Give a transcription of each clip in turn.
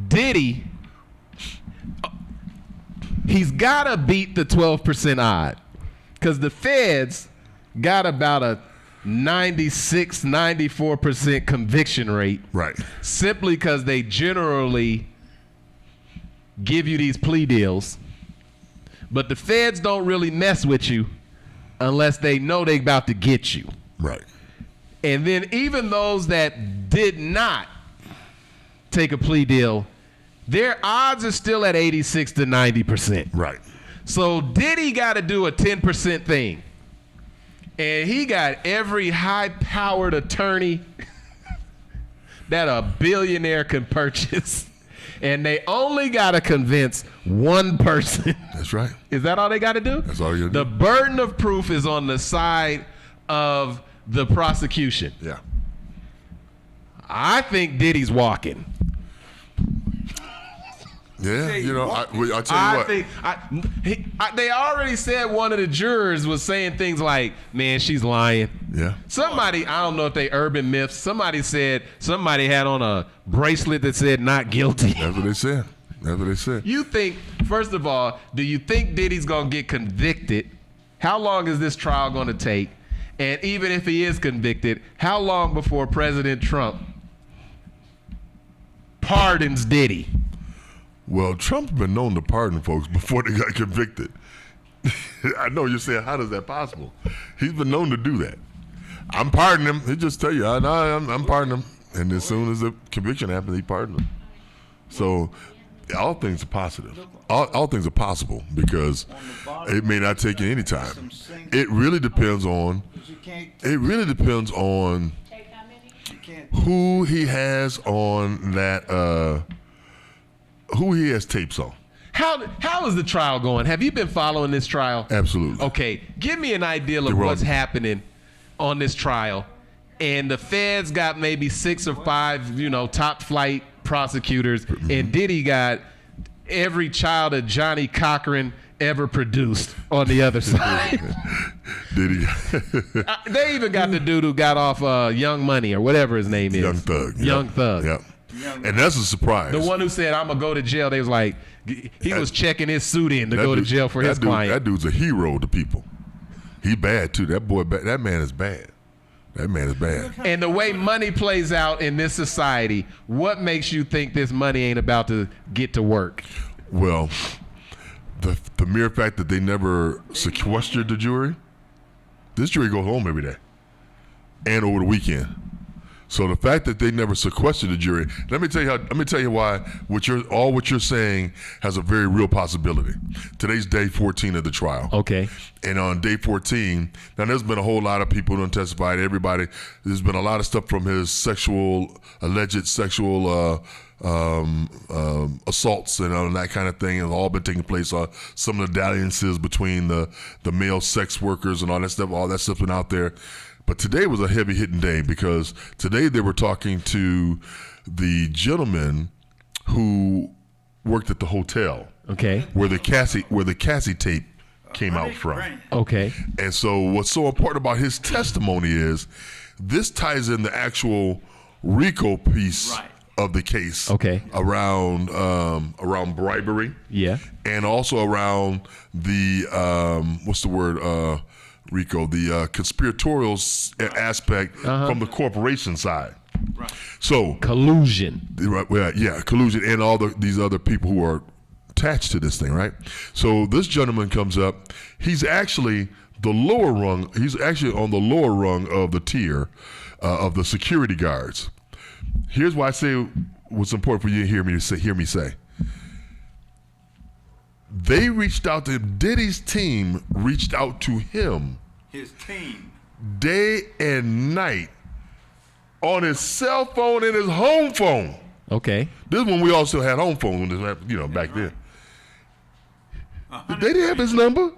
Diddy, he's got to beat the 12% odd because the feds got about a 96, 94% conviction rate. Right. Simply because they generally give you these plea deals. But the feds don't really mess with you unless they know they about to get you. Right. And then even those that did not take a plea deal, their odds are still at 86 to 90%. Right. So Diddy got to do a 10% thing. And he got every high-powered attorney that a billionaire can purchase. And they only got to convince one person. That's right. Is that all they got to do? That's all you got to do. The burden of proof is on the side of the prosecution. Yeah. I think Diddy's walking. Yeah, you know, I'll tell you what. They already said one of the jurors was saying things like, man, she's lying. Yeah. Somebody, I don't know if they urban myths, somebody said somebody had on a bracelet that said not guilty. That's what they said. That's what they said. You think, first of all, do you think Diddy's going to get convicted? How long is this trial going to take? And even if he is convicted, how long before President Trump pardons Diddy? Well, Trump's been known to pardon folks before they got convicted. I know you're saying, how is that possible? He's been known to do that. I'm pardoning him. He just tell you, I'm pardoning him. And as soon as the conviction happens, he pardoned him. So all things are positive. All things are possible because it may not take you any time. It really depends on who he has on that who he has tapes on. How is the trial going? Have you been following this trial? Absolutely. Okay, give me an idea of what's happening on this trial. And the feds got maybe 6 or 5, top flight prosecutors, and Diddy got every child of Johnny Cochran ever produced on the other side. Diddy. They even got the dude who got off Young Money or whatever his name is. Young Thug. Young Thug. Yep. And that's a surprise. The one who said, I'm going to go to jail, they was like, he was checking his suit in to go to jail for his client. That dude's a hero to people. He bad, too. That man is bad. That man is bad. And the way money plays out in this society, what makes you think this money ain't about to get to work? Well, the mere fact that they never sequestered the jury, this jury goes home every day and over the weekend. So the fact that they never sequestered the jury, let me tell you why what you're saying has a very real possibility. Today's day 14 of the trial. Okay. And on day 14, now there's been a whole lot of people who testified. Everybody, there's been a lot of stuff from his alleged sexual assaults and that kind of thing, and all been taking place. Some of the dalliances between the male sex workers and all that stuff's been out there. But today was a heavy hitting day because today they were talking to the gentleman who worked at the hotel. Okay. Where the Cassie tape came out from. Okay. And so what's so important about his testimony is this ties in the actual RICO piece of the case. Okay. Around bribery. Yeah. And also around the RICO, the conspiratorial aspect from the corporation side. Right. So collusion. Right. Well, yeah, collusion, and all these other people who are attached to this thing, right? So this gentleman comes up. He's actually the lower rung. He's actually on the lower rung of the tier of the security guards. Here's why I say what's important for you to hear me say. They reached out to him. Diddy's team reached out to him. His team. Day and night on his cell phone and his home phone. Okay. This is when we all still had home phones, back then. They didn't have his number.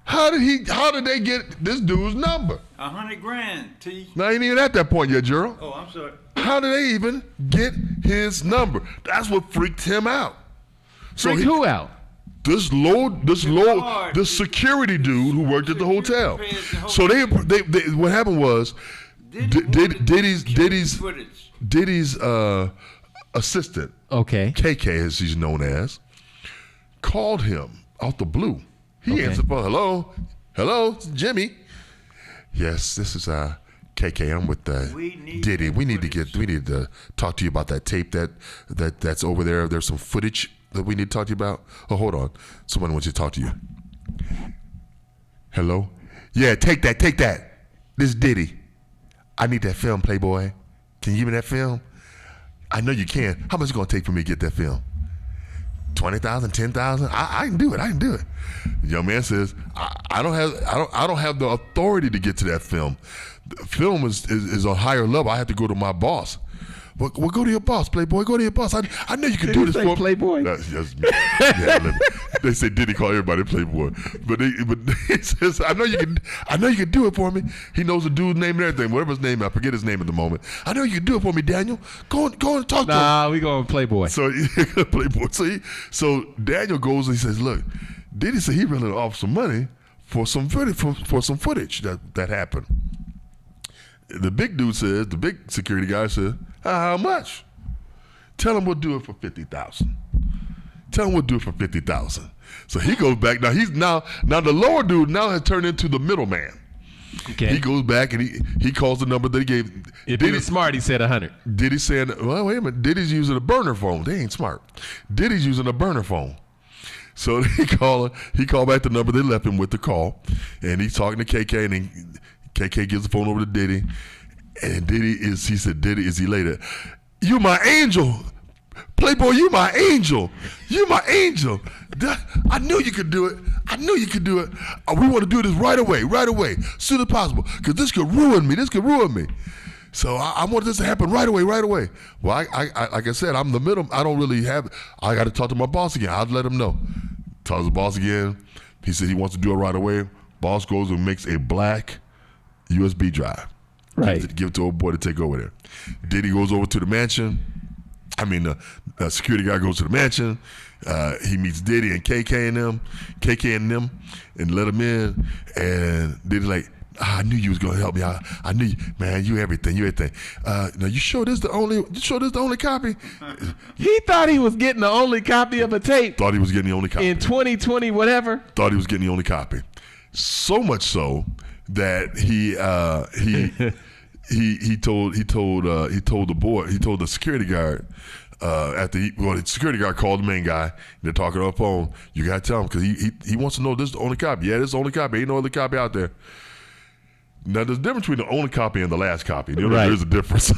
How did they get this dude's number? $100,000, T. Now, ain't even at that point yet, Gerald. Oh, I'm sorry. How did they even get his number? That's what freaked him out. Who out? This security dude who worked at the hotel. So they what happened was Diddy's assistant, Okay. KK as he's known as, called him out the blue. He answered phone. Hello, it's Jimmy. Yes, this is KK. I'm with Diddy. We need to talk to you about that tape that's over there. There's some footage that we need to talk to you about. Oh, hold on. Someone wants you to talk to you. Hello? Yeah, take that. This is Diddy. I need that film, Playboy. Can you give me that film? I know you can. How much is it gonna take for me to get that film? 20,000, 10,000? I can do it. The young man says, I don't have the authority to get to that film. The film is on a higher level. I have to go to my boss. Well, go to your boss, Playboy. Go to your boss. I know you can do this for me. Playboy? They say Diddy call everybody Playboy, but he says I know you can do it for me. He knows the dude's name and everything, whatever his name. I forget his name at the moment. I know you can do it for me, Daniel. Go and talk to him. Nah, we going Playboy. So Playboy. So Daniel goes and he says, look, Diddy said he really offered some money for some footage that happened. The big dude says, the big security guy says, how much? Tell him we'll do it for $50,000. Tell him we'll do it for $50,000. So he goes back. Now the lower dude now has turned into the middleman. Okay. He goes back and he calls the number that he gave. If he was smart, he said 100. Diddy's saying, well, wait a minute. Diddy's using a burner phone. They ain't smart. Diddy's using a burner phone. So he called back the number they left him with the call, and he's talking to KK, and KK gives the phone over to Diddy, and he said, elated. You my angel. Playboy, you my angel. You my angel. I knew you could do it. We want to do this right away, soon as possible, because this could ruin me. So I want this to happen right away. Well, I like I said, I'm the middle. I don't really have. I got to talk to my boss again. I'll let him know. Talks to the boss again. He said he wants to do it right away. Boss goes and makes a black USB drive. Right. Give it to old boy to take over there. Diddy goes over to the mansion. The security guy goes to the mansion. He meets Diddy and KK and them, and let him in. And Diddy's like, I knew you was gonna help me out. I knew you, man. You everything. Now you sure this the only copy? He thought he was getting the only copy of a tape. Thought he was getting the only copy in 2020, whatever. Thought he was getting the only copy. So much so that he told the security guard the security guard called the main guy. They're talking on the phone. You gotta tell him because he wants to know this is the only copy. Yeah, this is the only copy. Ain't no other copy out there. Now there's a difference between the only copy and the last copy. Right. There's a difference.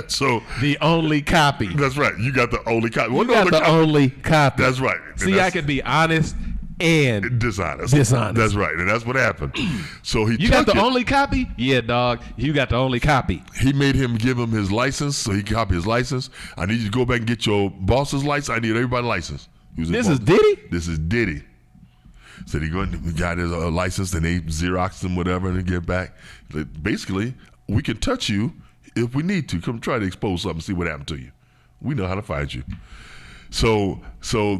So the only copy. That's right. You got the only copy. Only copy. That's right. See, I could be honest and dishonest. That's right, and that's what happened. So you got the only copy? Yeah, dog. You got the only copy. He made him give him his license, so he copied his license. I need you to go back and get your boss's license. I need everybody's license. This is Diddy? This is Diddy. So he got his license, and they Xeroxed him, whatever, and they get back. Basically, we can touch you if we need to. Come try to expose something, see what happened to you. We know how to find you. So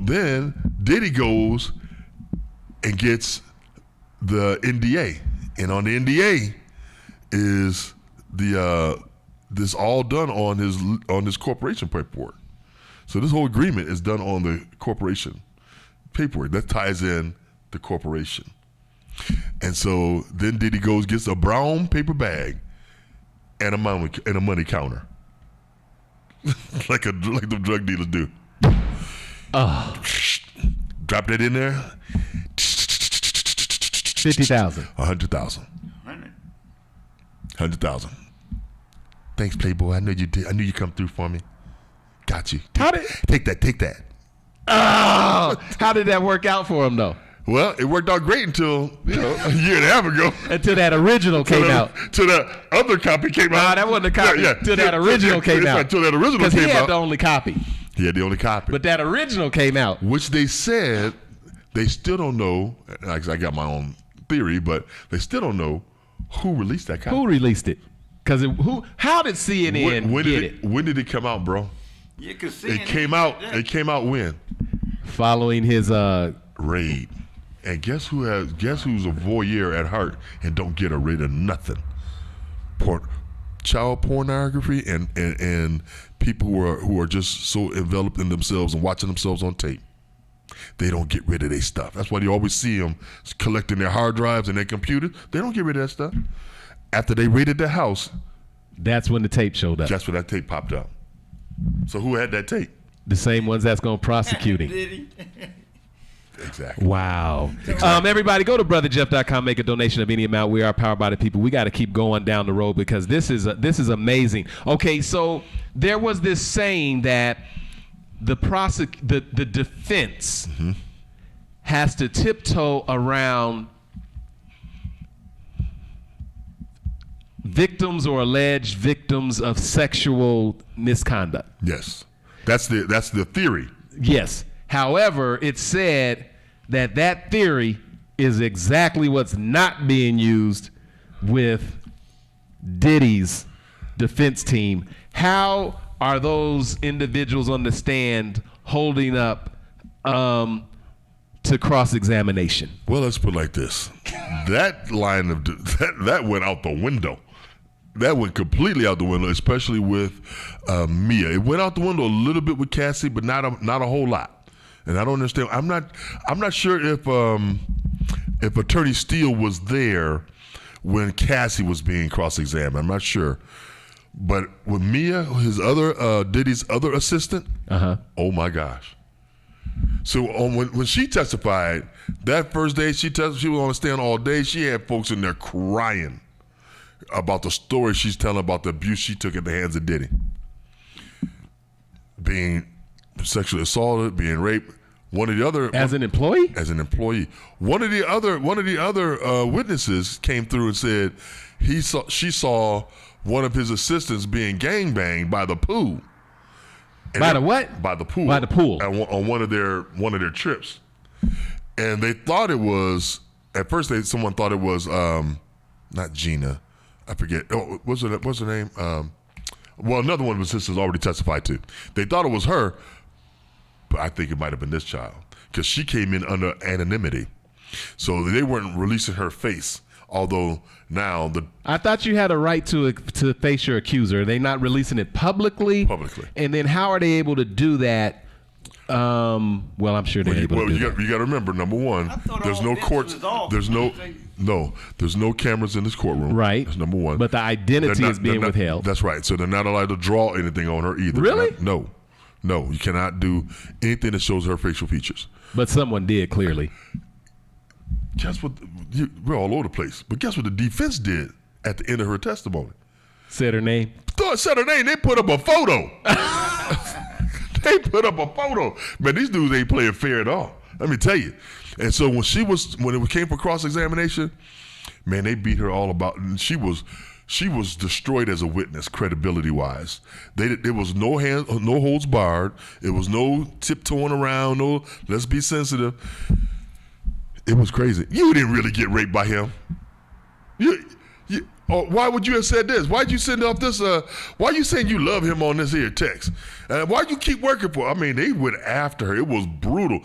then Diddy goes and gets the NDA, and on the NDA is this all done on his corporation paperwork. So this whole agreement is done on the corporation paperwork that ties in the corporation. And so then Diddy goes, gets a brown paper bag and a money counter, like the drug dealers do. Drop that in there. 50,000. 100,000. 100,000. Thanks, Playboy. I knew you did. I knew you come through for me. Got you. Take that. Oh, how did that work out for him though? Well, it worked out great until a year and a half ago. Until that original came out. Till that other copy came out. Nah, that wasn't a copy. Yeah. Till that original came out. Until that original came out. Because he had the only copy. He had the only copy. But that original came out. Which they said they still don't know. I got my own theory, but they still don't know who released that copy. Who released it? Because how did CNN get it? When did it come out, bro? Yeah, because CNN. It came out when? Following his raid. And guess who's a voyeur at heart and don't get a rid of nothing? Child pornography and people who are just so enveloped in themselves and watching themselves on tape. They don't get rid of their stuff. That's why you always see them collecting their hard drives and their computers. They don't get rid of that stuff. After they raided their house, that's when the tape showed up. That's when that tape popped up. So who had that tape? The same ones that's going to prosecute him. Diddy. Exactly. Wow. Everybody go to brotherjeff.com, make a donation of any amount. We are powered by the people. We got to keep going down the road because this is amazing. Okay, so there was this saying that the defense has to tiptoe around victims or alleged victims of sexual misconduct. Yes. That's the theory. Yes. However, it's said that theory is exactly what's not being used with Diddy's defense team. How are those individuals on the stand holding up to cross-examination? Well, let's put it like this. That line of that went out the window. That went completely out the window, especially with Mia. It went out the window a little bit with Cassie, but not a whole lot. And I don't understand. I'm not sure if Attorney Steele was there when Cassie was being cross-examined. I'm not sure. But with Mia, his other Diddy's other assistant, oh my gosh. So when she testified, that first day she was on the stand all day. She had folks in there crying about the story she's telling about the abuse she took at the hands of Diddy. Being sexually assaulted, being raped. As an employee? As an employee. One of the other witnesses came through and said she saw one of his assistants being gangbanged by the pool. By the what? By the pool. By the pool. On one of their trips. And they thought it was, at first someone thought it was not Gina. I forget. Oh, what's her name? Well, another one of his sisters already testified to. They thought it was her, but I think it might have been this child because she came in under anonymity. So they weren't releasing her face. Although now I thought you had a right to face your accuser. Are they not releasing it publicly? Publicly. And then how are they able to do that? Well, I'm sure they're able to do that. You got to remember, number one, there's no courts. There's no cameras in this courtroom. Right. That's number one. But the identity is being withheld. That's right. So they're not allowed to draw anything on her either. Really? No, you cannot do anything that shows her facial features. But someone did clearly. Guess what? We're all over the place. But guess what the defense did at the end of her testimony? Said her name? Said her name. They put up a photo. They put up a photo. Man, these dudes ain't playing fair at all. Let me tell you. And so when it came for cross-examination, man, they beat her all about. And she was destroyed as a witness, credibility-wise. There was no holds barred. It was no tiptoeing around. No, let's be sensitive. It was crazy. You didn't really get raped by him. Why would you have said this? Why'd you send off this? Why are you saying you love him on this here text? Why'd you keep working for? I mean, they went after her. It was brutal.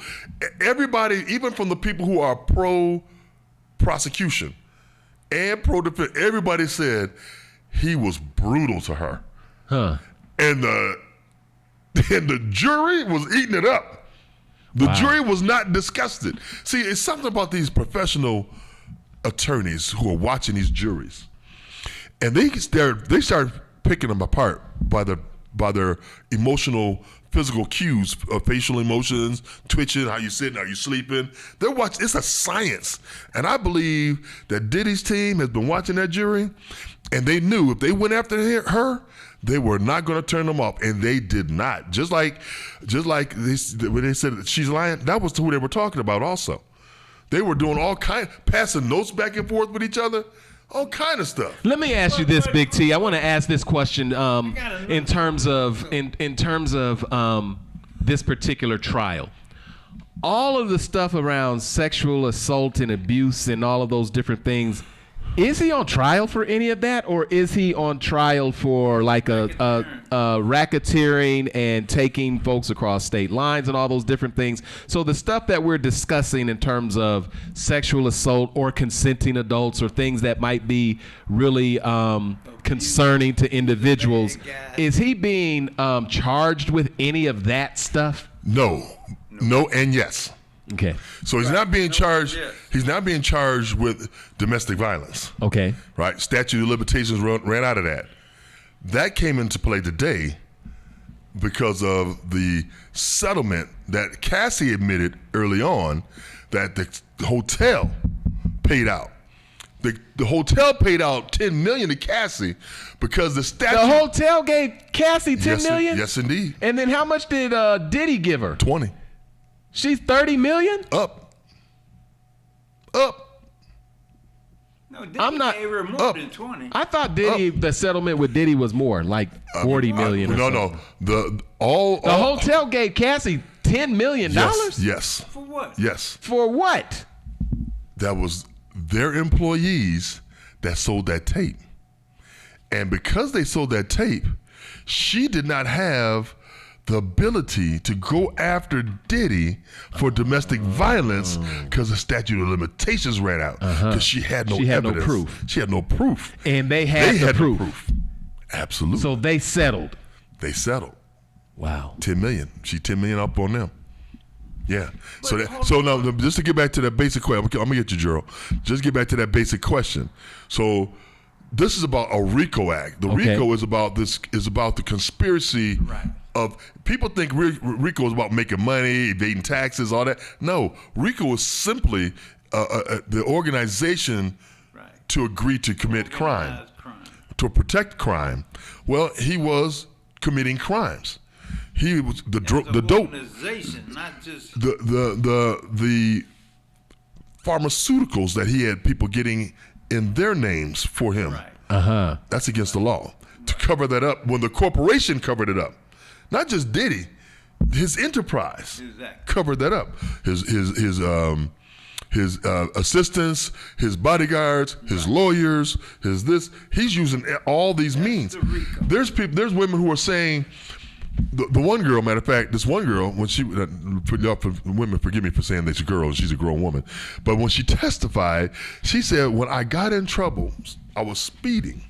Everybody, even from the people who are pro-prosecution and pro-defense, everybody said he was brutal to her. Huh. And the jury was eating it up. The jury was not disgusted. See, it's something about these professional attorneys who are watching these juries, and they start picking them apart by their emotional, physical cues, facial emotions, twitching, how you sitting, how you sleeping. They're watching. It's a science, and I believe that Diddy's team has been watching that jury, and they knew if they went after her, they were not going to turn them off, and they did not. Just like when they said that she's lying, that was who they were talking about also. They were doing all kind, passing notes back and forth with each other, all kind of stuff. Let me ask you this, Big T. I want to ask this question in terms of this particular trial. All of the stuff around sexual assault and abuse and all of those different things, Is he on trial for any of that, or is he on trial for like a racketeering and taking folks across state lines and all those different things? So the stuff that we're discussing in terms of sexual assault or consenting adults or things that might be really concerning to individuals, is he being charged with any of that stuff? No, and yes. Okay. So he's not being charged. Yes. He's not being charged with domestic violence. Okay. Right. Statute of limitations ran out of that. That came into play today because of the settlement that Cassie admitted early on that the hotel paid out. The hotel paid out $10 million to Cassie because the statute. The hotel gave Cassie $10 million? Yes, indeed. And then how much did Diddy give her? 20. She's $30 million? Up. No, Diddy gave her more than 20. I thought the settlement with Diddy was more, like $40 million. No. The hotel gave Cassie $10 million. Yes. For what? Yes. For what? That was their employees that sold that tape, and because they sold that tape, she did not have the ability to go after Diddy for domestic violence because the statute of limitations ran out because she had no evidence. She had no proof. And they had the proof. No proof. Absolutely. So they settled. Wow. $10 million. She $10 million up on them. Yeah. So now, just to get back to that basic question, I'm gonna get you, Gerald. Just get back to that basic question. So this is about a RICO Act. The RICO is about the conspiracy. Right. Of people think RICO is about making money, evading taxes, all that. No, RICO is simply the organization to agree to commit crime, to protect crime. Well, he was committing crimes. He was the dope organization, not just the pharmaceuticals that he had people getting in their names for him. Right. That's against the law. To cover that up, when the corporation covered it up. Not just Diddy, his enterprise covered that up. His assistants, his bodyguards, his lawyers, he's using all these means. There's women who are saying, the one girl, matter of fact, this one girl, when she, women forgive me for saying that she's a girl, she's a grown woman, but when she testified, she said, when I got in trouble, I was speeding,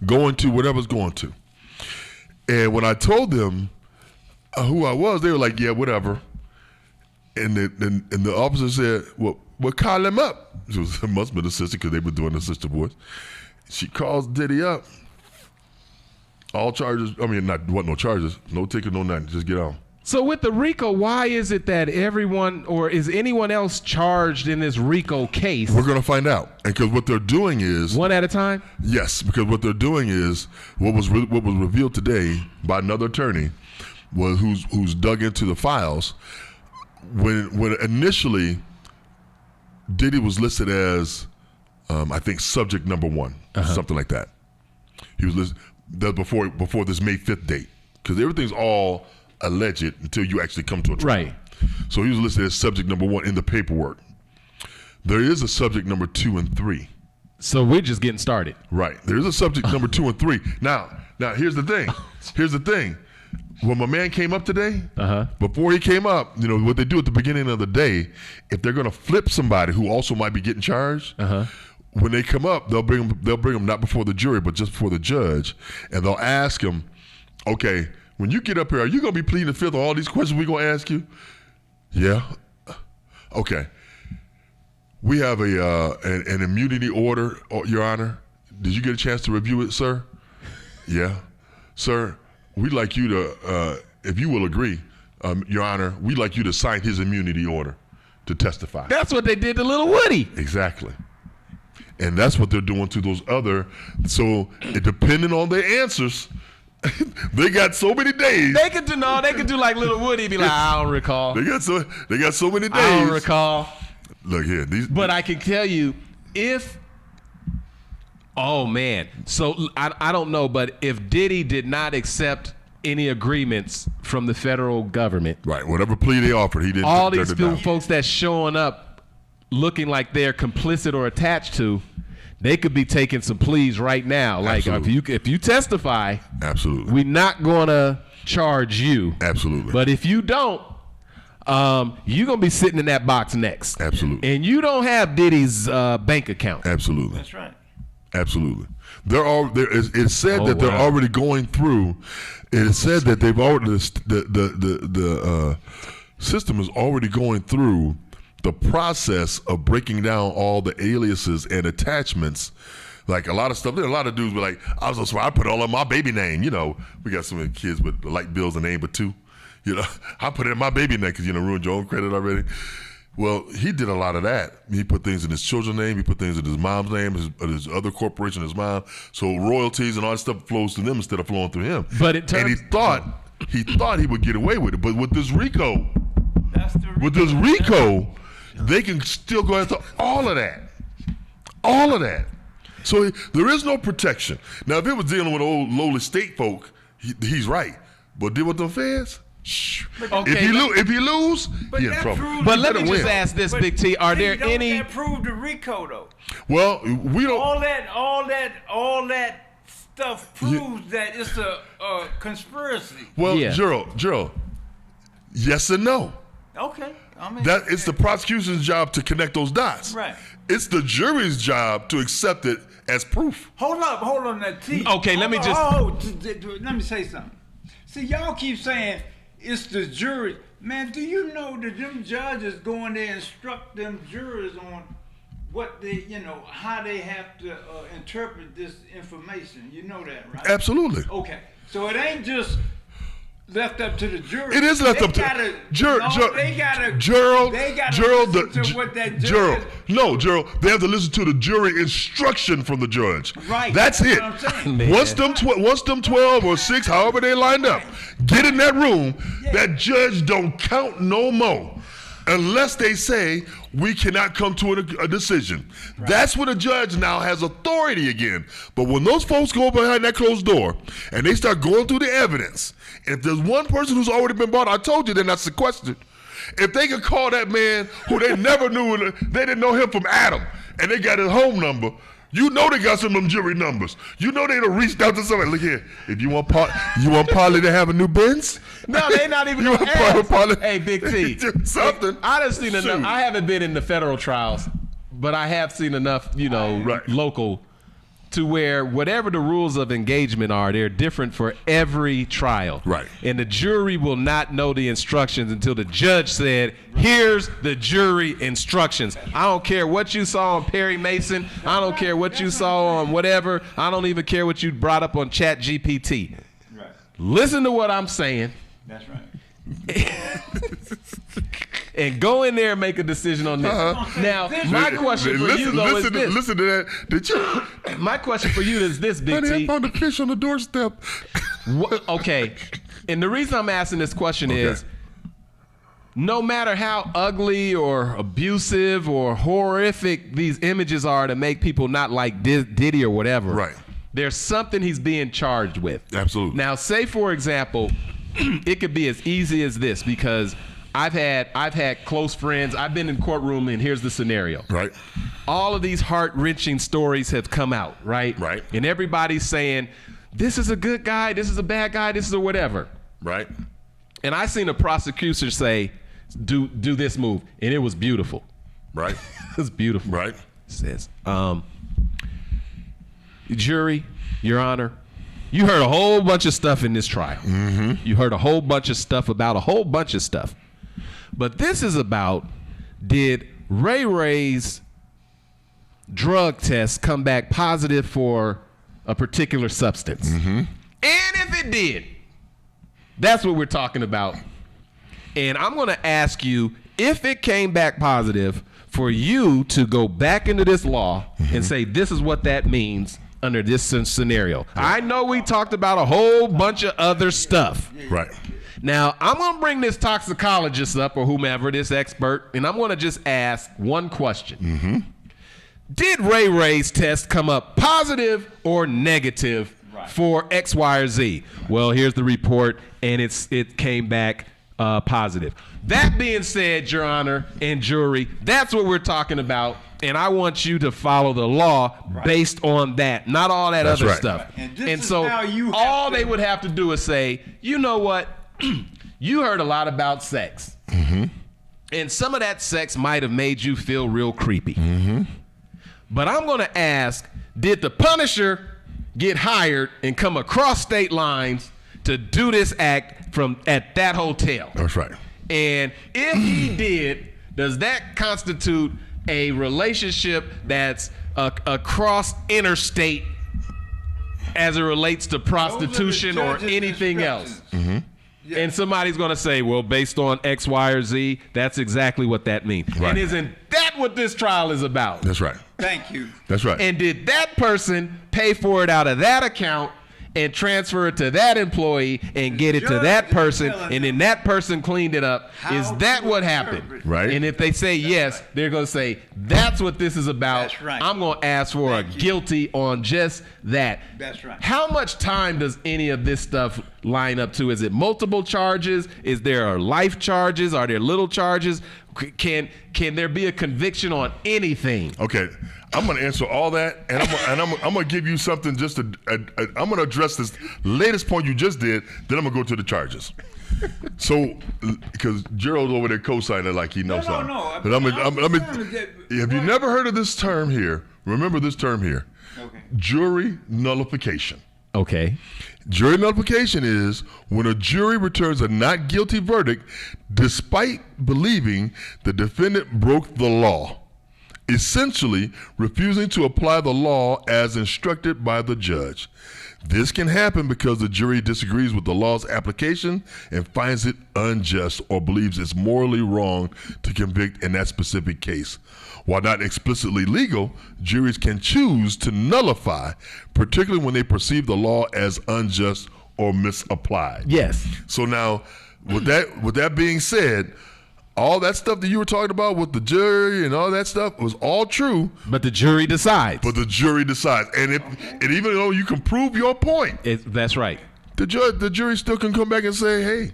going to whatever I was going to. And when I told them who I was, they were like, yeah, whatever. And the officer said, well, call him up. It must have been the sister because they were doing the sister voice. She calls Diddy up. All charges, wasn't no charges, no ticket, no nothing, just get on. So with the RICO, why is it that everyone, or is anyone else charged in this RICO case? We're going to find out. And because what they're doing is... One at a time? Yes, because what they're doing is, what was revealed today by another attorney, was who's dug into the files, when initially Diddy was listed as, I think, subject number 1, something like that. He was listed before this May 5th date, because everything's all alleged until you actually come to a trial. Right. So he was listed as subject number 1 in the paperwork. There is a subject number 2 and 3. So we're just getting started. Right. There is a subject number 2 and 3. Now here's the thing. When my man came up today, before he came up, what they do at the beginning of the day, if they're going to flip somebody who also might be getting charged, when they come up, they'll bring them not before the jury, but just before the judge, and they'll ask him, okay, when you get up here, are you going to be pleading the fifth on all these questions we're going to ask you? Yeah. Okay. We have an immunity order, Your Honor. Did you get a chance to review it, sir? Yeah. Sir, we'd like you to, if you will agree, Your Honor, we'd like you to sign his immunity order to testify. That's what they did to Little Woody. Exactly. And that's what they're doing to those other. So, depending on their answers, they got so many days. They could do like Little Woody, be like, I don't recall. They got so many days. I don't recall. Look here. But I can tell you, oh man. So I don't know, but if Diddy did not accept any agreements from the federal government, right? Whatever plea they offered, he didn't. All these folks that's showing up looking like they're complicit or attached to, they could be taking some pleas right now. Like if you testify, absolutely, we're not gonna charge you. Absolutely. But if you don't, you're gonna be sitting in that box next. Absolutely. And you don't have Diddy's bank account. Absolutely. That's right. Absolutely. It's said that they're already going through. It is said that they've already the system is already going through the process of breaking down all the aliases and attachments. Like a lot of stuff, there are a lot of dudes be like, I put all of my baby name. You know, we got some kids with like Bill's a name but two. You know, I put it in my baby name because ruined your own credit already. Well, he did a lot of that. He put things in his children's name. He put things in his mom's name, his other corporation, his mom. So royalties and all that stuff flows to them instead of flowing through him. But and he thought he would get away with it. But with this RICO, they can still go after all of that. All of that. So there is no protection. Now, if it was dealing with old lowly state folk, he's right. But deal with them feds? Okay, if he lose, he in trouble. But let me just ask this, Big T: are there any? That prove the RICO though? Well, we don't. All that stuff proves that it's a conspiracy. Well, Gerald, yes and no. Okay, that it's the prosecution's job to connect those dots. Right. It's the jury's job to accept it as proof. Hold on, that T. Okay, let me let me say something. See, y'all keep saying it's the jury. Man, do you know that them judges go in there and instruct them jurors on what they, how they have to interpret this information? You know that, right? Absolutely. Okay, so it ain't just left up to the jury. It is left up to Gerald. They gotta listen to what that judge. Gerald. They have to listen to the jury instruction from the judge. Right. That's it. Once them 12 or 6, however they lined up, get in that room. Yeah. That judge don't count no more, unless they say we cannot come to a decision. Right. That's when a judge now has authority again. But when those folks go behind that closed door and they start going through the evidence, if there's one person who's already been bought, I told you then that's the question. If they could call that man who they never knew, they didn't know him from Adam, and they got his home number, they got some of them jury numbers. They done reached out to somebody. Look here, if you want Polly to have a new Benz? No, they not even gonna ask. Hey, Big T. Something. I done seen enough. I haven't been in the federal trials, but I have seen enough, local, to where whatever the rules of engagement are, they're different for every trial. Right. And the jury will not know the instructions until the judge said, here's the jury instructions. I don't care what you saw on Perry Mason. I don't care what you saw on whatever. I don't even care what you brought up on Chat GPT. Right. Listen to what I'm saying. That's right. And go in there and make a decision on this. Now, my question for you, though, is this. Listen to that. Did you? My question for you is this, Big T. Honey, I found a fish on the doorstep. Okay. And the reason I'm asking this question is, no matter how ugly or abusive or horrific these images are to make people not like Diddy or whatever, right, there's something he's being charged with. Absolutely. Now, say, for example, it could be as easy as this, because I've had close friends. I've been in courtroom, and here's the scenario. Right. All of these heart-wrenching stories have come out, right? Right. And everybody's saying, this is a good guy, this is a bad guy, this is a whatever. Right. And I seen a prosecutor say, do this move, and it was beautiful. Right. It was beautiful. Right. It says, jury, Your Honor, you heard a whole bunch of stuff in this trial. Mm-hmm. You heard a whole bunch of stuff about a whole bunch of stuff. But this is about, did Ray Ray's drug test come back positive for a particular substance? Mm-hmm. And if it did, that's what we're talking about. And I'm going to ask you, if it came back positive, for you to go back into this law and say this is what that means under this scenario. I know we talked about a whole bunch of other stuff. Right. Now, I'm going to bring this toxicologist up, or whomever, this expert, and I'm going to just ask one question. Mm-hmm. Did Ray Ray's test come up positive or negative for X, Y, or Z? Well, here's the report, and it came back positive. That being said, Your Honor and jury, that's what we're talking about. And I want you to follow the law based on that, not all that other stuff. And so all they would have to do is say, you know what? You heard a lot about sex. Mm-hmm. And some of that sex might have made you feel real creepy. Mm-hmm. But I'm going to ask, did the Punisher get hired and come across state lines to do this act at that hotel? That's right. And if he did, does that constitute a relationship that's across interstate as it relates to prostitution or anything else? Mm-hmm. Yeah. And somebody's going to say, well, based on X, Y, or Z, that's exactly what that means. Right. And isn't that what this trial is about? That's right. Thank you. That's right. And did that person pay for it out of that account and transfer it to that employee and get it to that person, and then that person cleaned it up? Is that what happened? Right. And if they say yes, they're going to say, that's what this is about. That's right. I'm going to ask for a guilty on just that. That's right. How much time does any of this stuff line up to? Is it multiple charges? Is there life charges? Are there little charges? Can there be a conviction on anything? Okay, I'm going to answer all that, and I'm going to give you something just I'm going to address this latest point you just did, then I'm going to go to the charges. So, because Gerald's over there co-signing like he knows something. No. But have you never heard of this term here? Remember this term here. Okay. Jury nullification. Okay. Jury nullification is when a jury returns a not guilty verdict despite believing the defendant broke the law, essentially refusing to apply the law as instructed by the judge. This can happen because the jury disagrees with the law's application and finds it unjust or believes it's morally wrong to convict in that specific case. While not explicitly legal, juries can choose to nullify, particularly when they perceive the law as unjust or misapplied. Yes. So now, with that being said, all that stuff that you were talking about with the jury and all that stuff was all true. But the jury decides. And even though you can prove your point, that's right. The jury still can come back and say, hey.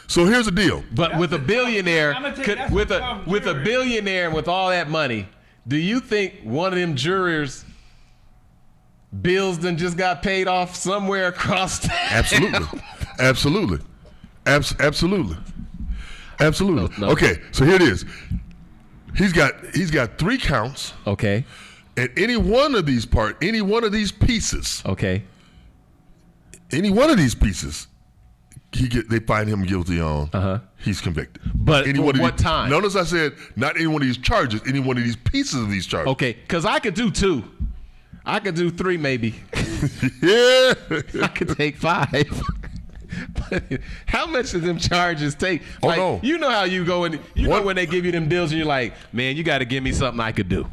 So here's the deal. But with a billionaire, with a billionaire and with all that money, do you think one of them jurors' bills then just got paid off somewhere across town? Absolutely. No. Okay, so here it is. He's got 3 counts. Okay. And any one of these pieces. Okay. Any one of these pieces, they find him guilty on. He's convicted. But what time? Notice I said not any one of these charges, any one of these pieces of these charges. Okay, because I could do 2. I could do 3 maybe. Yeah. I could take 5. But how much do them charges take? No. You know how you go and know when they give you them deals and you're like, man, you got to give me something I could do.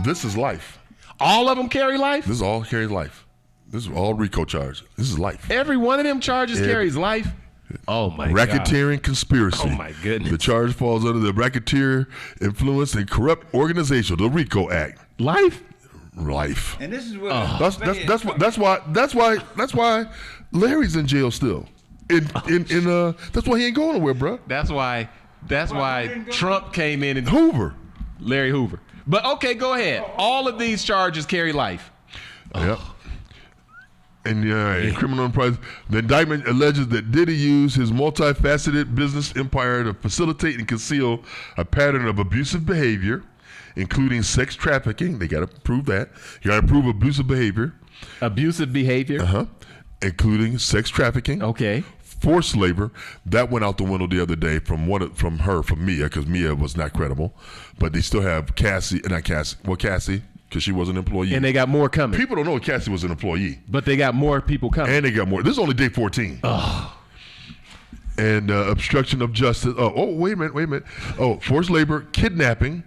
This is life. All of them carry life? This is all carry life. This is all RICO charges. This is life. Every one of them charges carries life? Oh, my God. Racketeering conspiracy. Oh, my goodness. The charge falls under the Racketeer Influence and Corrupt Organization, the RICO Act. Life. And this is what that's why Larry's in jail still. That's why he ain't going nowhere, bro. That's why Trump came in and Larry Hoover. But okay, go ahead. All of these charges carry life. Yep. And criminal enterprise. The indictment alleges that Diddy used his multifaceted business empire to facilitate and conceal a pattern of abusive behavior, including sex trafficking. They got to prove that. You got to prove abusive behavior. Abusive behavior. Including sex trafficking. Okay. Forced labor. That went out the window the other day from Mia, because Mia was not credible. But they still have Cassie, because she was an employee. And they got more coming. People don't know Cassie was an employee. But they got more people coming. And they got more. This is only day 14. And obstruction of justice. Wait a minute. Forced labor, kidnapping,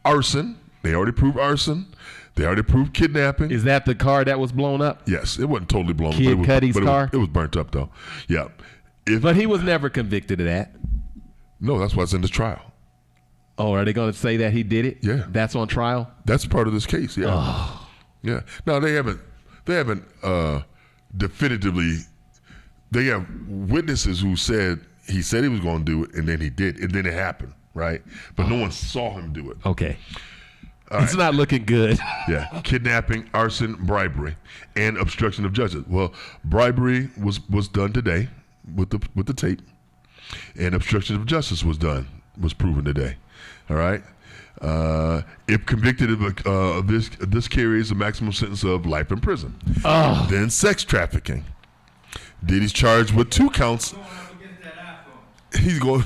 arson. They already proved arson. They already proved kidnapping. Is that the car that was blown up? Yes, it wasn't totally blown up. Kid Cudi's car? It was burnt up, though. Yeah. But he was never convicted of that. No, that's why it's in this trial. Oh, are they going to say that he did it? Yeah. That's on trial? That's part of this case, yeah. Oh. Yeah. No, they haven't definitively. They have witnesses who said he said he was going to do it, and then he did, and then it happened, right? But no one saw him do it. Okay. It's not looking good. Yeah, kidnapping, arson, bribery, and obstruction of justice. Well, bribery was done today with the tape, and obstruction of justice was proven today. All right. If convicted of this carries a maximum sentence of life in prison. Then sex trafficking. Diddy's charged with 2 counts. He's going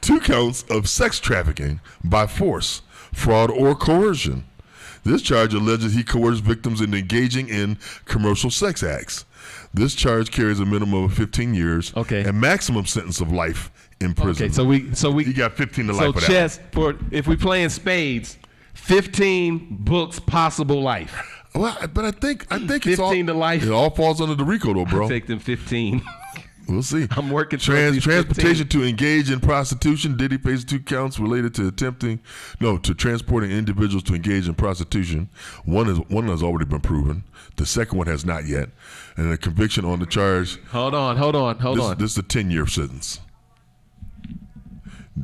2 counts of sex trafficking by force, fraud, or coercion. This charge alleges he coerced victims into engaging in commercial sex acts. This charge carries a minimum of 15 years and maximum sentence of life in prison. Okay, so we he got 15 to life for that. So chess, if we play in spades, 15 books possible life. Well, but I think 15 to life. It all falls under the RICO though, bro. I'll take them 15. We'll see. I'm working transportation to engage in prostitution. Diddy faces 2 counts related to transporting individuals to engage in prostitution. One has already been proven. The second one has not yet. And a conviction on the charge. Hold on. This is a 10-year sentence.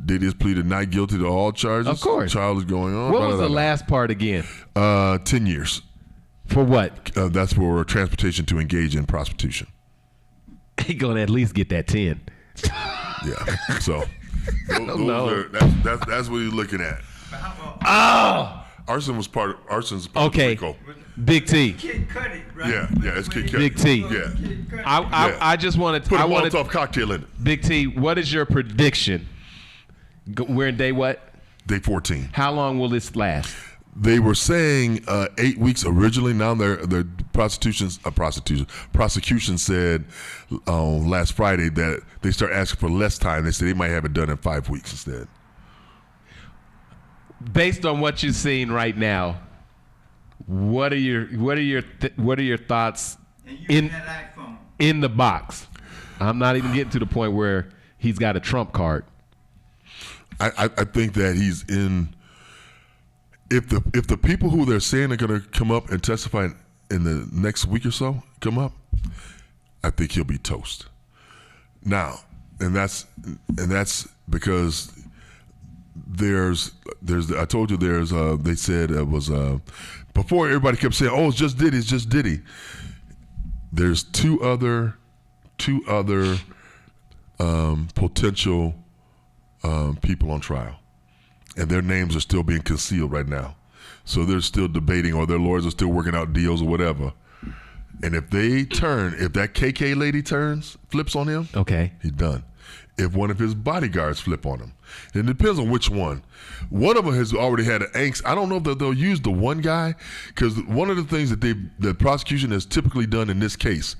Diddy has pleaded not guilty to all charges. Of course. Trial is going on. What was the last part again? 10 years. For what? That's for transportation to engage in prostitution. He gonna at least get that 10. Yeah. So No. That's what he's looking at. Arson's part of RICO. Big T. Kid Cudi, right? Yeah, it's Kid Cudi. Big T. Yeah. I just wanted to put a Molotov cocktail in it. Big T, what is your prediction? We're in day what? Day 14. How long will this last? They were saying 8 weeks originally. Now the prosecution said last Friday that they start asking for less time. They said they might have it done in 5 weeks instead. Based on what you're seeing right now, what are your thoughts in the box? I'm not even getting to the point where he's got a trump card. I think that he's in. If the people who they're saying are going to come up and testify in the next week or so come up, I think he'll be toast. Now, and that's because there's I told you they said it was before everybody kept saying, oh, it's just Diddy. There's two other potential people on trial. And their names are still being concealed right now. So they're still debating, or their lawyers are still working out deals or whatever. And if that KK lady flips on him, he's done. If one of his bodyguards flip on him, it depends on which one. One of them has already had an angst. I don't know if they'll use the one guy, because one of the things that the prosecution has typically done in this case,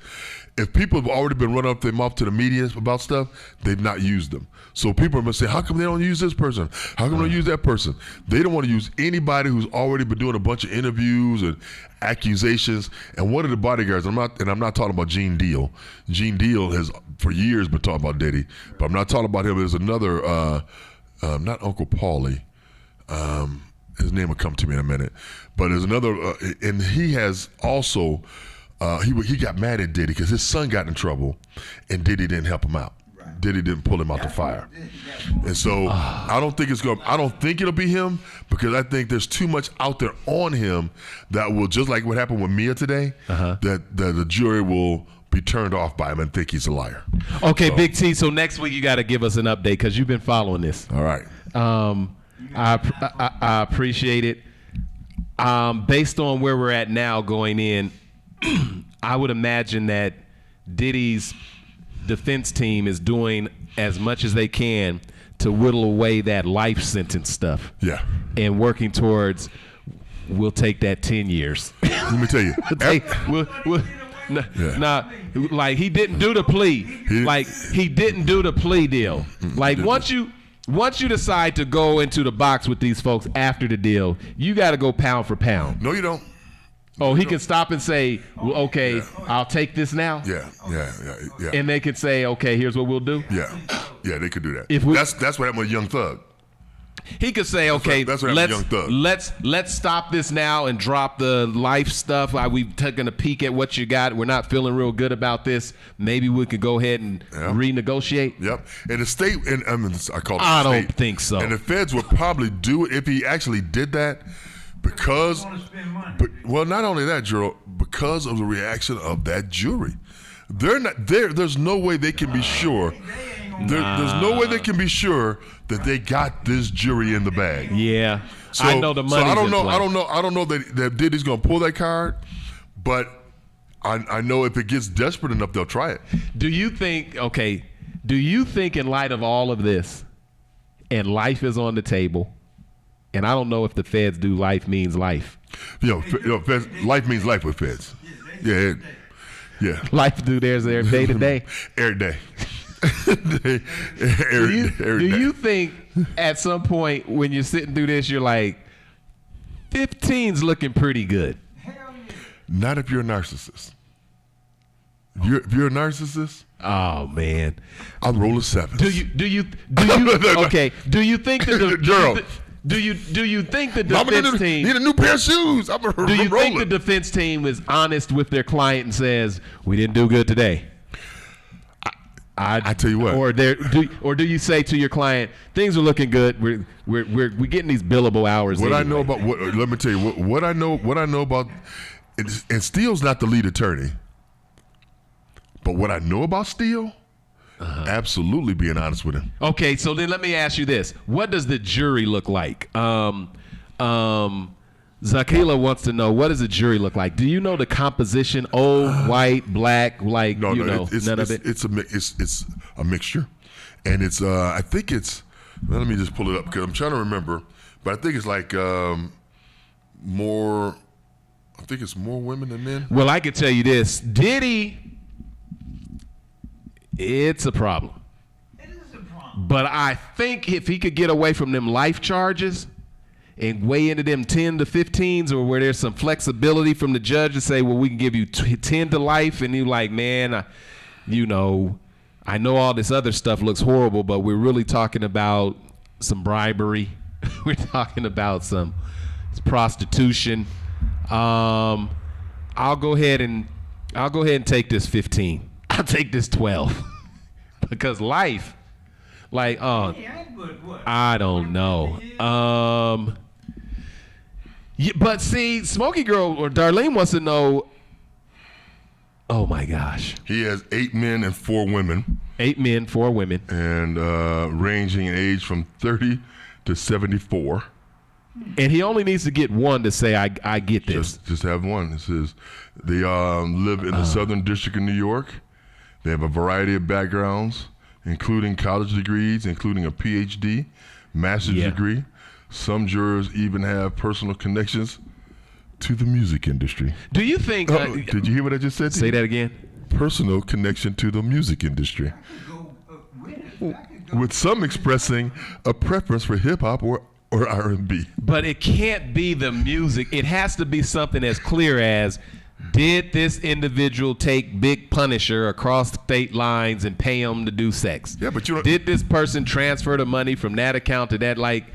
if people have already been running up their mouth to the media about stuff, they've not used them. So people are going to say, how come they don't use this person? How come they don't use that person? They don't want to use anybody who's already been doing a bunch of interviews and accusations. And one of the bodyguards, I'm not talking about Gene Deal. Gene Deal has for years been talking about Diddy, but I'm not talking about him. There's another, not Uncle Paulie. His name will come to me in a minute. But there's another, and he has also, he got mad at Diddy because his son got in trouble and Diddy didn't help him out. Right. Diddy didn't pull him out the fire. And so I don't think it'll be him, because I think there's too much out there on him that will, just like what happened with Mia today, that the jury will be turned off by him and think he's a liar. Okay, so, Big T, so next week you got to give us an update, because you've been following this. All right. I appreciate it. Based on where we're at now going in, I would imagine that Diddy's defense team is doing as much as they can to whittle away that life sentence stuff. Yeah. And working towards, we'll take that 10 years. Let me tell you. Like he didn't do the plea. He didn't do the plea deal. Like once you decide to go into the box with these folks after the deal, you got to go pound for pound. No, you don't. Oh, he can stop and say, well, okay, yeah. I'll take this now. Yeah. And they could say, okay, here's what we'll do. Yeah, they could do that. If that's what happened with Young Thug. He could say, okay, that's what happened to Young Thug. let's stop this now and drop the life stuff. We've taken a peek at what you got. We're not feeling real good about this. Maybe we could go ahead and renegotiate. Yep. And the state, and I mean, I call it I the state. don't think so. And the feds would probably do it if he actually did that, because. Well, not only that, Gerald, because of the reaction of that jury. They're not there. There's no way they can be sure. There's no way they can be sure that they got this jury in the bag. Yeah, so, I know the money. So I don't know that Diddy's gonna pull that card, but I know if it gets desperate enough, they'll try it. Do you think? Okay, do you think in light of all of this, and life is on the table, and I don't know if the feds do life means life. Feds, life means life with feds. Yeah. Yeah. Life do theirs there day to day. Every day. Do you think at some point when you're sitting through this, you're like, 15's looking pretty good? Not if you're a narcissist. If you're a narcissist, oh man, I'll roll a 7. Do you okay? Do you think that Gerald? Do you think the defense team need a new pair of shoes? Do you think the defense team is honest with their client and says we didn't do good today? I tell you what. Or do you say to your client things are looking good? We're getting these billable hours. What anyway. I know about let me tell you what I know about, and Steele's not the lead attorney, but what I know about Steele. Absolutely being honest with him. Okay, so then let me ask you this. What does the jury look like? Zakila wants to know, what does the jury look like? Do you know the composition? Old, white, black, like, none of it? It's a mixture. And it's, I think it's, let me just pull it up because I'm trying to remember, but I think it's like more women than men. Well, I can tell you this. Diddy, it's a problem. It is a problem. But I think if he could get away from them life charges and weigh into them 10 to 15s, or where there's some flexibility from the judge to say, well, we can give you 10 to life, and you're like, man, I know all this other stuff looks horrible, but we're really talking about some bribery. We're talking about some prostitution. I'll go ahead and take this 15. I'll take this 12 because life, like, I don't know. Yeah, but see, Smokey Girl or Darlene wants to know. Oh my gosh. He has 8 men and 4 women. 8 men, 4 women, and ranging in age from 30 to 74. And he only needs to get one to say, I get this. Just have one. It says they live in the Southern District of New York. They have a variety of backgrounds, including college degrees, including a PhD, master's degree. Some jurors even have personal connections to the music industry. Do you think... did you hear what I just said? Say that again. Personal connection to the music industry. With some expressing a preference for hip-hop or R&B. But it can't be the music. It has to be something as clear as, did this individual take Big Punisher across state lines and pay him to do sex? Yeah, but did this person transfer the money from that account to that? Like,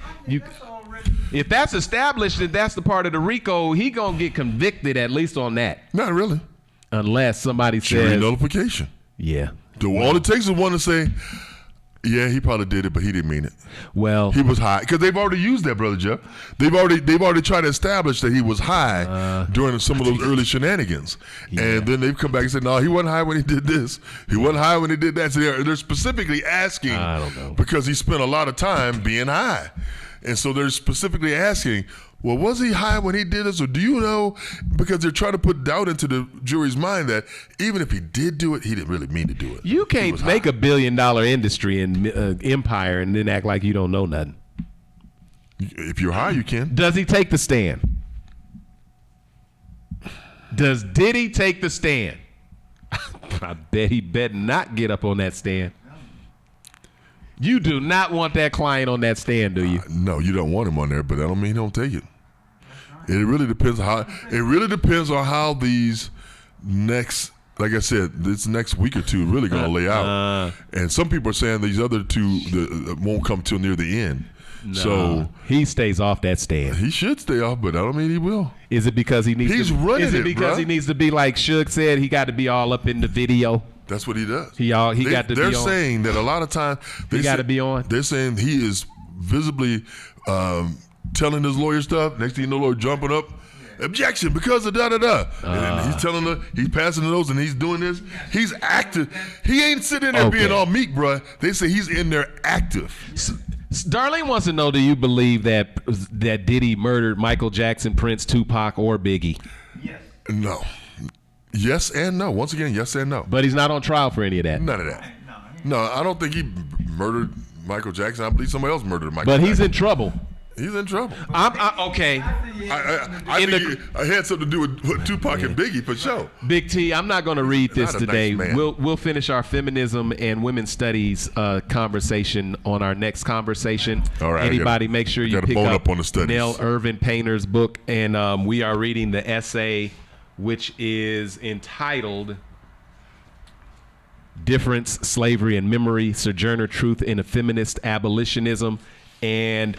if that's established that that's the part of the RICO, he gonna get convicted at least on that. Not really. Unless somebody jury says notification. Yeah. All it takes is one to say, yeah, he probably did it, but he didn't mean it. Well, he was high because they've already used that, Brother Jeff. They've already tried to establish that he was high during some of those early shenanigans, and then they've come back and said, no, he wasn't high when he did this. He wasn't high when he did that. So they're specifically asking, I don't know, because he spent a lot of time being high, and so they're specifically asking, well, was he high when he did this, or do you know? Because they're trying to put doubt into the jury's mind that even if he did do it, he didn't really mean to do it. You can't make $1 billion industry and empire and then act like you don't know nothing. If you're high, you can. Does he take the stand? Does Diddy take the stand? I bet he better not get up on that stand. You do not want that client on that stand, do you? No, you don't want him on there, but that don't mean he don't take it. It really depends on how. It really depends on how these next like I said, this next week or two really going to lay out. And some people are saying these other two won't come till near the end. No, so he stays off that stand. He should stay off, but I don't mean he will. Is it because he needs? He's running it, Is it because bruh. he needs to be like Suge said? He got to be all up in the video. That's what he does. He got to be on. They're saying that a lot of times He got to be on. They're saying he is visibly telling his lawyer stuff. Next thing you know, lawyer jumping up. Objection because of da-da-da. And then he's telling her, he's passing those and he's doing this. He's active. He ain't sitting there being all meek, bruh. They say he's in there active. Darlene wants to know, do you believe that Diddy murdered Michael Jackson, Prince, Tupac, or Biggie? Yes. No. Yes and no. Once again, yes and no. But he's not on trial for any of that. None of that. No, I don't think he murdered Michael Jackson. I believe somebody else murdered Michael But Jackson. he's in trouble. He's in trouble. Okay. I think it had something to do with Tupac and Biggie for sure. Big T, I'm not going to read this Not a today. nice man. We'll finish our feminism and women's studies conversation on our next conversation. All right, Anybody, make sure you gotta pick bone up up on the studies. Nell Irvin Painter's book, and we are reading the essay, which is entitled "Difference, Slavery, and Memory: Sojourner Truth in a Feminist Abolitionism." And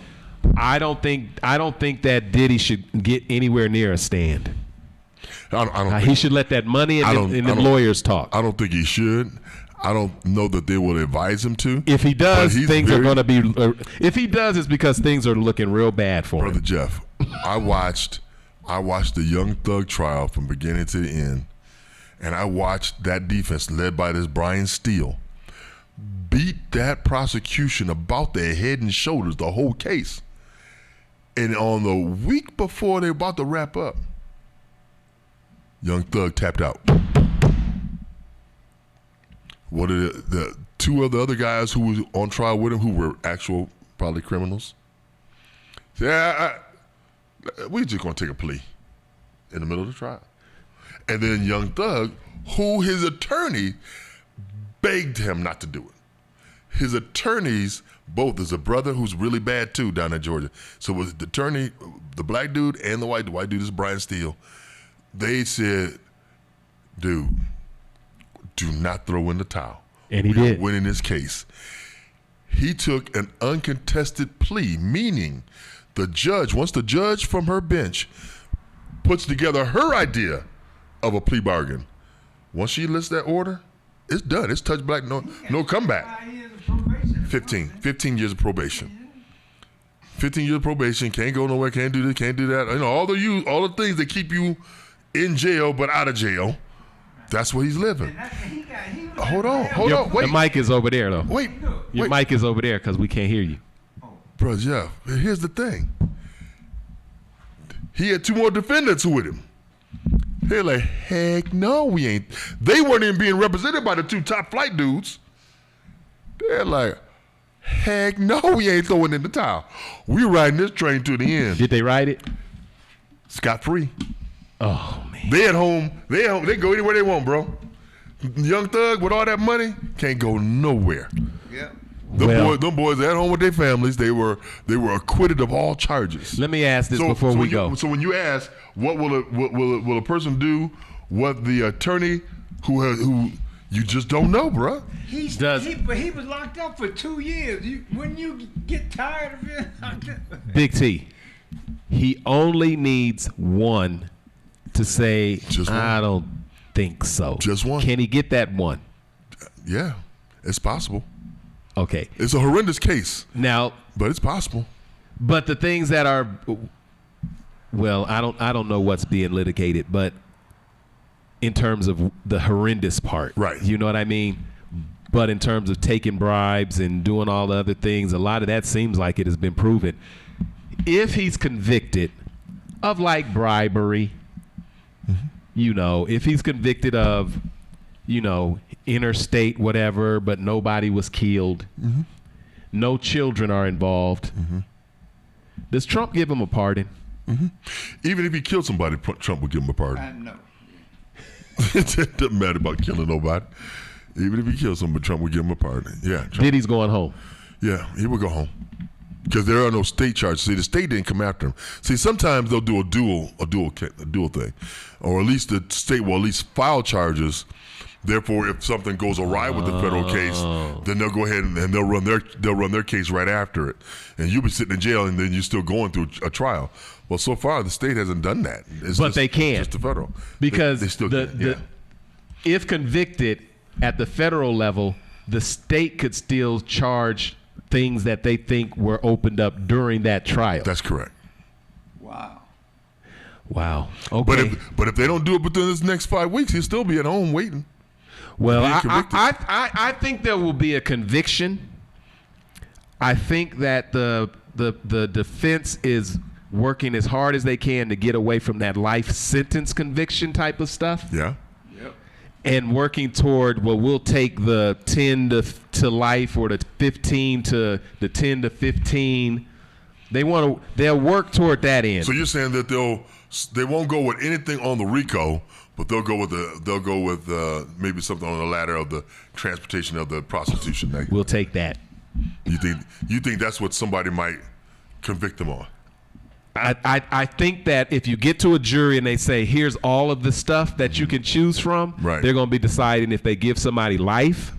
I don't think that Diddy should get anywhere near a stand. I don't He think, should let that money and the lawyers talk. I don't think he should. I don't know that they will advise him to. If he does, But he's things are very- going to be. If he does, it's because things are looking real bad for Brother him. Jeff, I watched the Young Thug trial from beginning to the end, and I watched that defense led by this Brian Steele beat that prosecution about their head and shoulders the whole case. And on the week before they were about to wrap up, Young Thug tapped out. What are the two of the other guys who was on trial with him, who were actual probably criminals? Yeah, we're just gonna take a plea in the middle of the trial. And then Young Thug, who his attorney begged him not to do it. His attorneys, both, there's a brother who's really bad too down in Georgia. So it was the attorney, the black dude and the white dude is Brian Steele. They said, dude, do not throw in the towel. And he We are did. winning this case. He took an uncontested plea, meaning the judge, once the judge from her bench puts together her idea of a plea bargain, once she lists that order, it's done. It's touch black, no comeback. 15 years of probation. 15 years of probation, can't go nowhere, can't do this, can't do that. You know, all the things that keep you in jail but out of jail, that's where he's living. Hold on, wait. The mic is over there, though. Wait. Your mic is over there because we can't hear you. Bro, Jeff, here's the thing. He had two more defendants with him. They're like, heck no, we ain't. They weren't even being represented by the two top flight dudes. They're like, heck no, we ain't throwing in the towel. We riding this train to the end. Did they write it? Scot-free. Oh, man. They at home. They go anywhere they want, bro. Young Thug with all that money can't go nowhere. Yeah. Them boys at home with their families. They were acquitted of all charges. Let me ask this before we go. So when you ask, what will a person do? What the attorney who you just don't know, bro. But he was locked up for 2 years. Wouldn't you get tired of being locked up? Big T, he only needs one to say, Just one. I don't think so. Just one. Can he get that one? Yeah, it's possible. Okay. It's a horrendous case, Now, but it's possible. but the things that are, well, I don't know what's being litigated, but in terms of the horrendous part, Right. You know what I mean? But in terms of taking bribes and doing all the other things, a lot of that seems like it has been proven. If he's convicted of like bribery, you know, if he's convicted of, you know, interstate whatever, but nobody was killed, no children are involved, does Trump give him a pardon? Even if he killed somebody, Trump would give him a pardon. I know. It doesn't matter about killing nobody. Even if he killed somebody, Trump would give him a pardon. Yeah, Trump, Diddy's going home. yeah, he would go home. because there are no state charges. See, the state didn't come after him. See, sometimes they'll do a dual thing, or at least the state will at least file charges. Therefore, if something goes awry with the federal case, then they'll go ahead and they'll run their case right after it, and you'll be sitting in jail, and then you're still going through a trial. Well, so far the state hasn't done that. But they can, just the federal, because they still can. If convicted at the federal level, the state could still charge things that they think were opened up during that trial. That's correct. Wow. Okay. But if they don't do it within this next 5 weeks, he'll still be at home waiting. Well, I think there will be a conviction. I think that the defense is working as hard as they can to get away from that life sentence conviction type of stuff. Yeah. Yep. And working toward, well, we'll take the 10 to life, or the 15 to the 10 to 15. They'll work toward that end. So you're saying that they won't go with anything on the RICO, but they'll go with maybe something on the ladder of the transportation of the prostitution. We'll take that. You think that's what somebody might convict them on? I think that if you get to a jury and they say, here's all of the stuff that you can choose from, right, they're going to be deciding if they give somebody life.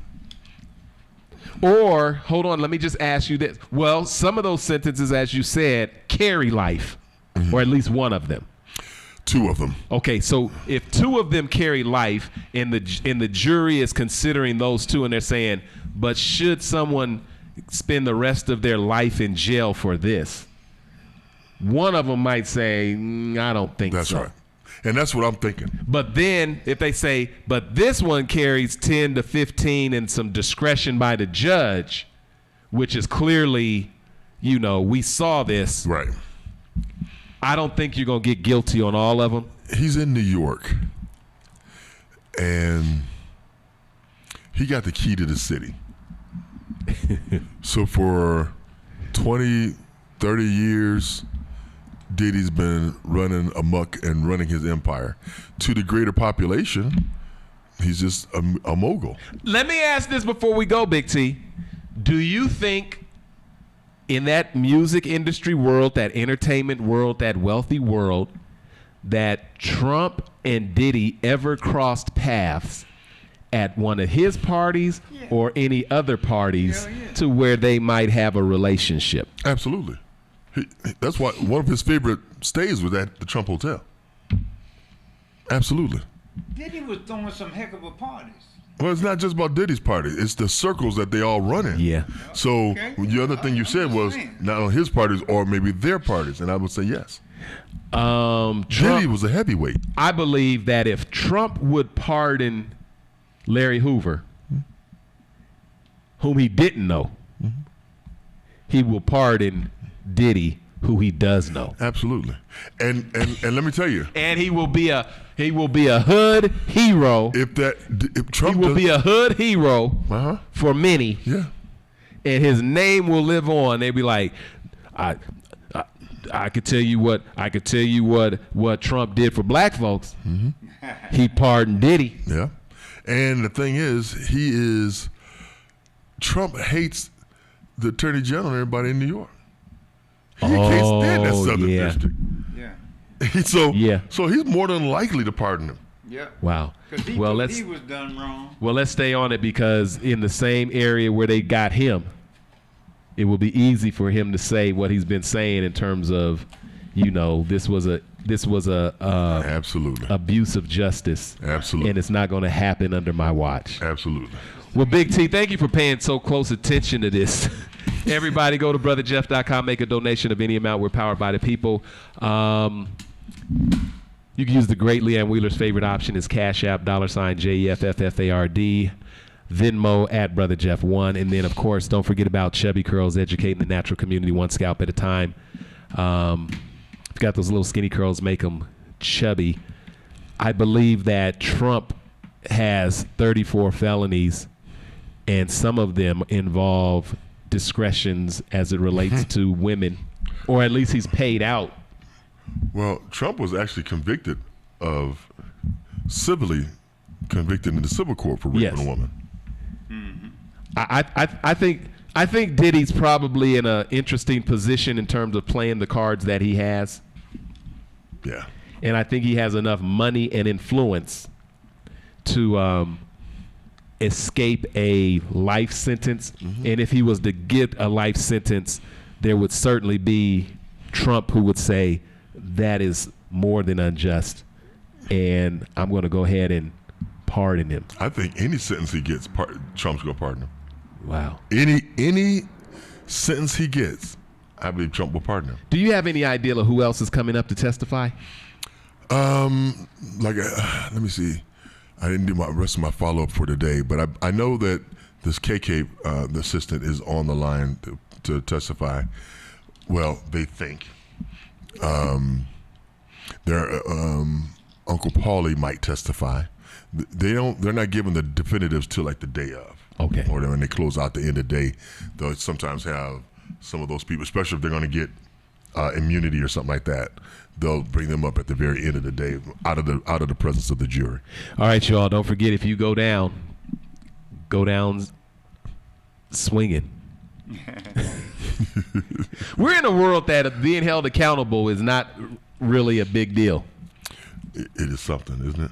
Or, hold on, let me just ask you this. Well, some of those sentences, as you said, carry life, or at least one of them. 2 of them. Okay, so if 2 of them carry life, and the jury is considering those 2, and they're saying, but should someone spend the rest of their life in jail for this? One of them might say, I don't think so. That's right. And that's what I'm thinking. But then if they say, but this one carries 10 to 15 and some discretion by the judge, which is clearly, we saw this. Right. I don't think you're going to get guilty on all of them. He's in New York, and he got the key to the city. So for 20, 30 years, Diddy's been running amok and running his empire. To the greater population, he's just a mogul. Let me ask this before we go, Big T. Do you think in that music industry world, that entertainment world, that wealthy world, that Trump and Diddy ever crossed paths at one of his parties or any other parties to where they might have a relationship? Absolutely. That's why one of his favorite stays was at the Trump Hotel. Absolutely. Diddy was throwing some heck of a parties. Well, it's not just about Diddy's party. It's the circles that they all run in. Yeah. So the other thing you said was not on his parties or maybe their parties, and I would say yes. Diddy was a heavyweight. I believe that if Trump would pardon Larry Hoover, whom he didn't know, he will pardon Diddy, who he does know. Absolutely. And let me tell you. And he will be a hood hero. If Trump will be a hood hero for many. Yeah. And his name will live on. They'll be like, I could tell you what Trump did for black folks. Mm-hmm. He pardoned Diddy. Yeah. And the thing is, Trump hates the Attorney General and everybody in New York. He can't stand that Southern district. Yeah. So he's more than likely to pardon him. Yeah. Wow. Because he was done wrong. Well, let's stay on it, because in the same area where they got him, it will be easy for him to say what he's been saying in terms of, this was a absolutely abuse of justice. Absolutely. And it's not going to happen under my watch. Absolutely. Well, Big T, thank you for paying so close attention to this. Everybody go to brotherjeff.com, make a donation of any amount. We're powered by the people. You can use the great Leanne Wheeler's favorite option is Cash App, $JEFFFARD, Venmo at BrotherJeff1. And then, of course, don't forget about Chubby Curls, educating the natural community one scalp at a time. If you've got those little skinny curls, make them chubby. I believe that Trump has 34 felonies, and some of them involve discretions as it relates to women, or at least he's paid out. Well, Trump was actually civilly convicted in the civil court for raping a woman. I think I think Diddy's probably in an interesting position in terms of playing the cards that he has. Yeah. And I think he has enough money and influence to escape a life sentence. And if he was to get a life sentence, there would certainly be Trump who would say that is more than unjust, and I'm going to go ahead and pardon him. I think any sentence he gets, Trump's going to pardon him. Wow. Any sentence he gets, I believe Trump will pardon him. Do you have any idea of who else is coming up to testify? Let me see. I didn't do my rest of my follow up for today, but I know that this KK, the assistant, is on the line to testify. Well, they think. Uncle Paulie might testify. They're not giving the definitives till like the day of. Okay. Or when they close out the end of the day, they'll sometimes have some of those people, especially if they're going to get immunity or something like that. They'll bring them up at the very end of the day, out of the presence of the jury. All right, y'all. Don't forget, if you go down swinging. We're in a world that being held accountable is not really a big deal. It is something, isn't it?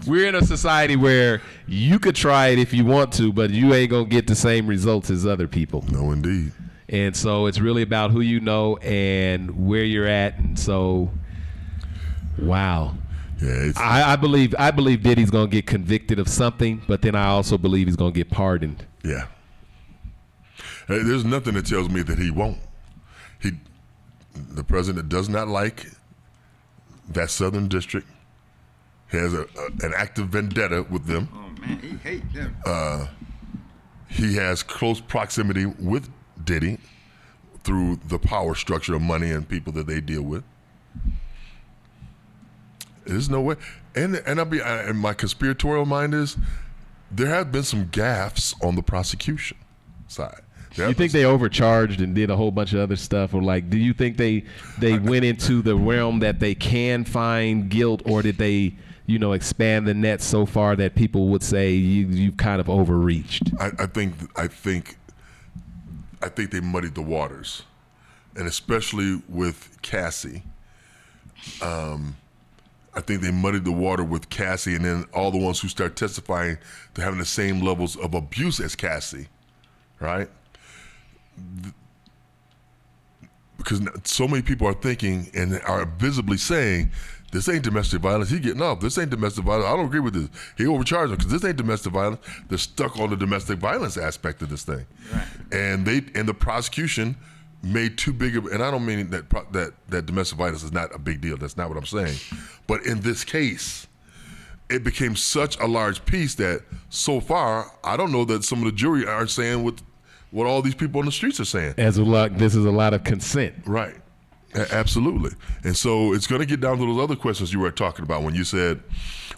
We're in a society where you could try it if you want to, but you ain't gonna get the same results as other people. No, indeed. And so it's really about who you know and where you're at. And so, wow. Yeah, I believe Diddy's gonna get convicted of something, but then I also believe he's gonna get pardoned. Yeah. There's nothing that tells me that he won't. The president does not like that Southern District. He has an active vendetta with them. Oh man, he hates them. He has close proximity with Diddy through the power structure of money and people that they deal with. There's no way. And my conspiratorial mind is there have been some gaffes on the prosecution side. You think they overcharged and did a whole bunch of other stuff, or like, do you think they went into the realm that they can find guilt, or did they, expand the net so far that people would say you've kind of overreached? I think they muddied the waters, and especially with Cassie. I think they muddied the water with Cassie, and then all the ones who start testifying to having the same levels of abuse as Cassie, right? Because so many people are thinking and are visibly saying, this ain't domestic violence. He getting off. This ain't domestic violence. I don't agree with this. He overcharged him because this ain't domestic violence. They're stuck on the domestic violence aspect of this thing. Right. And the prosecution made too big of, and I don't mean that domestic violence is not a big deal. That's not what I'm saying. But in this case, it became such a large piece that so far, I don't know that some of the jury are saying what all these people on the streets are saying. This is a lot of consent. Right. Absolutely. And so it's going to get down to those other questions you were talking about when you said,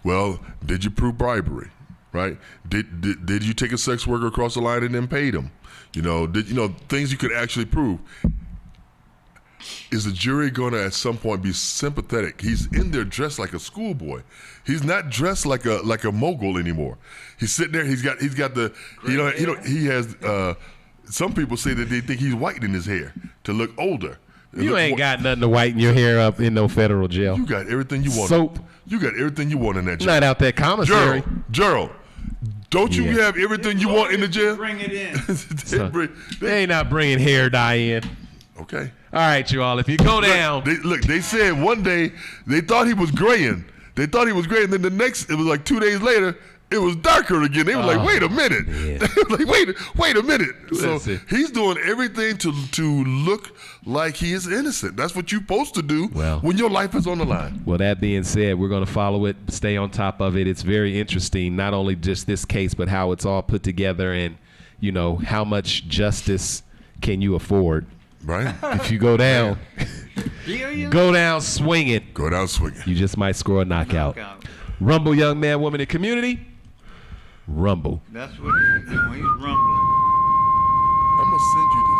well, did you prove bribery? Right? Did you take a sex worker across the line and then paid him? Things you could actually prove. Is the jury going to at some point be sympathetic? He's in there dressed like a schoolboy. He's not dressed like a mogul anymore. He's sitting there. He has. Some people say that they think he's whitening his hair to look older. You ain't got nothing to whiten your hair up in no federal jail. You got everything you want. Soap. You got everything you want in that jail. Not out that commissary. Gerald, don't you have everything you want in the jail? Bring it in. They ain't not bringing hair dye in. Okay. All right, you all. If you go down. They said one day they thought he was graying. Then the next, it was like 2 days later, it was darker again. They were like, wait a minute. Yeah. They were like, wait a minute. Listen. So he's doing everything to look like he is innocent. That's what you're supposed to do when your life is on the line. Well, that being said, we're going to follow it, stay on top of it. It's very interesting, not only just this case, but how it's all put together and, how much justice can you afford. Right. If you go down, go down swinging. Go down swinging. You just might score a knockout. Rumble, young man, woman, and community. Rumble. That's what he's doing. He's rumbling. I'm going to send you this.